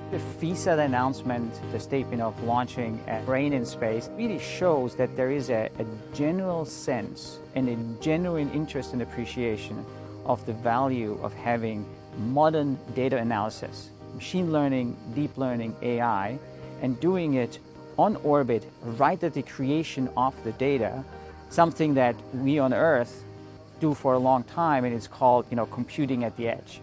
The FISAT announcement, the statement of launching a brain in space, really shows that there is a general sense and a genuine interest and appreciation of the value of having modern data analysis, machine learning, deep learning, AI, and doing it on orbit right at the creation of the data, something that we on Earth do for a long time, and it's called, computing at the edge.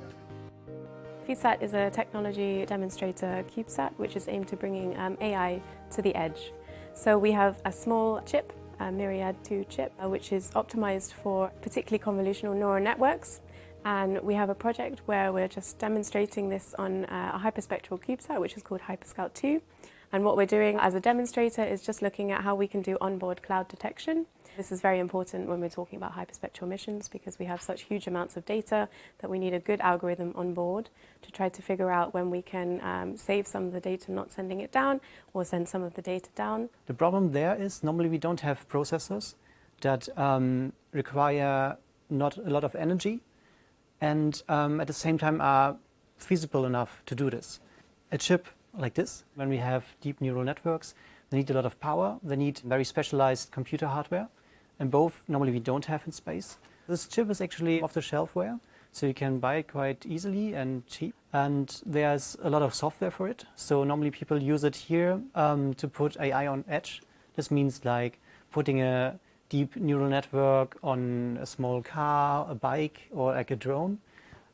FISAT is a technology demonstrator CubeSat, which is aimed to bringing AI to the edge. So we have a small chip, a Myriad 2 chip, which is optimized for particularly convolutional neural networks. And we have a project where we're just demonstrating this on a hyperspectral CubeSat, which is called Hyperscout 2. And what we're doing as a demonstrator is just looking at how we can do onboard cloud detection. This is very important when we're talking about hyperspectral missions because we have such huge amounts of data that we need a good algorithm on board to try to figure out when we can save some of the data, not sending it down, or send some of the data down. The problem there is normally we don't have processors that require not a lot of energy and at the same time are feasible enough to do this. A chip like this, when we have deep neural networks, they need a lot of power, they need very specialized computer hardware, and both normally we don't have in space. This chip is actually off-the-shelfware, so you can buy it quite easily and cheap, and there's a lot of software for it. So normally people use it here to put AI on edge. This means like putting a deep neural network on a small car, a bike, or like a drone,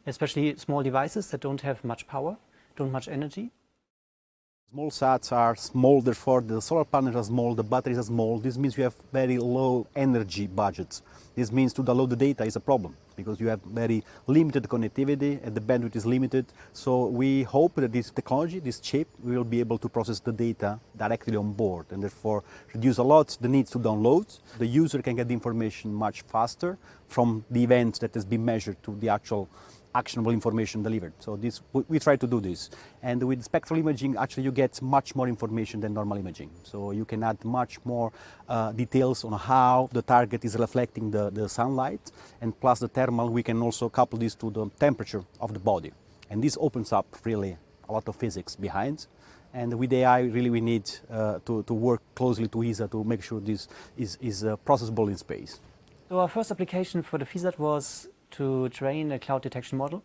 especially small devices that don't have much power, don't have much energy. Small sats are small, therefore the solar panels are small, the batteries are small. This means you have very low energy budgets. This means to download the data is a problem because you have very limited connectivity and the bandwidth is limited. So we hope that this technology, this chip, will be able to process the data directly on board and therefore reduce a lot the need to download. The user can get the information much faster from the event that has been measured to the actual actionable information delivered. So we try to do this. And with spectral imaging, actually you get much more information than normal imaging. So you can add much more details on how the target is reflecting the sunlight. And plus the thermal, we can also couple this to the temperature of the body. And this opens up really a lot of physics behind. And with AI, really we need to work closely to ESA to make sure this is processable in space. So our first application for the FISAT was to train a cloud detection model,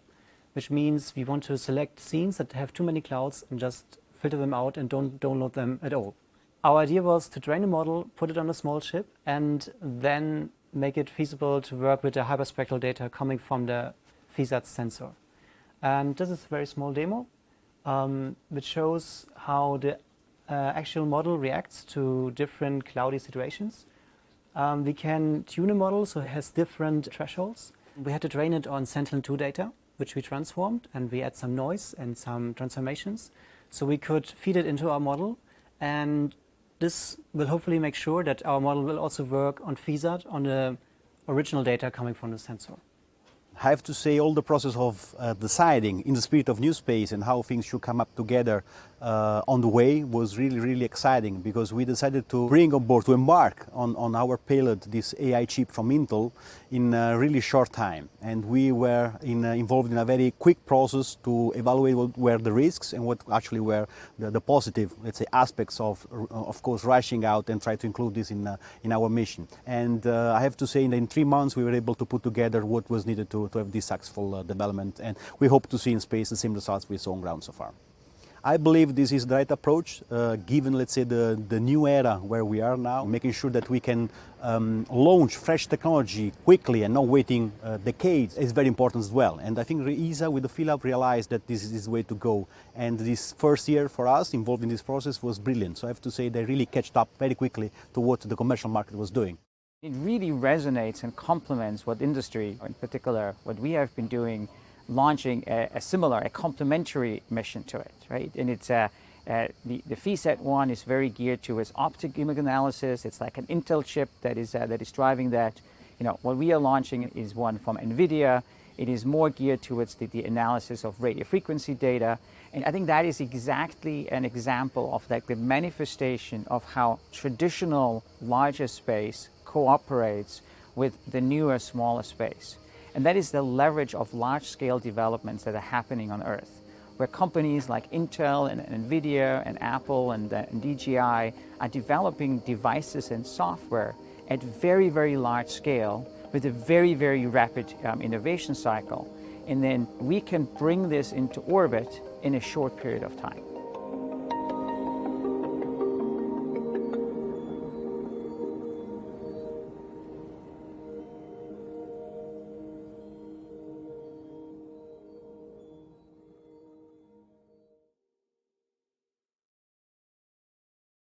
which means we want to select scenes that have too many clouds and just filter them out and don't download them at all. Our idea was to train a model, put it on a small chip, and then make it feasible to work with the hyperspectral data coming from the FISAT sensor. And this is a very small demo, which shows how the actual model reacts to different cloudy situations. We can tune a model so it has different thresholds. We had to train it on Sentinel-2 data, which we transformed, and we add some noise and some transformations. So we could feed it into our model, and this will hopefully make sure that our model will also work on FISAT on the original data coming from the sensor. I have to say all the process of deciding in the spirit of new space and how things should come up together on the way was really, really exciting because we decided to bring on board, to embark on our payload, this AI chip from Intel in a really short time. And we were involved in a very quick process to evaluate what were the risks and what actually were the positive, let's say, aspects of course, rushing out and try to include this in our mission. And I have to say in 3 months we were able to put together what was needed to have this successful development, and we hope to see in space the same results we saw on ground so far. I believe this is the right approach, given, let's say, the new era where we are now, making sure that we can launch fresh technology quickly and not waiting decades is very important as well. And I think ESA with the fill-up realized that this is the way to go. And this first year for us involved in this process was brilliant. So I have to say they really caught up very quickly to what the commercial market was doing. It really resonates and complements what industry, in particular, what we have been doing, launching a similar, a complementary mission to it, right? And it's the FISAT one is very geared to its optic image analysis. It's like an Intel chip that is driving that. What we are launching is one from NVIDIA. It is more geared towards the analysis of radio frequency data. And I think that is exactly an example of like the manifestation of how traditional larger space cooperates with the newer, smaller space. And that is the leverage of large-scale developments that are happening on Earth, where companies like Intel and NVIDIA and Apple and DJI are developing devices and software at very, very large scale with a very, very rapid innovation cycle. And then we can bring this into orbit in a short period of time.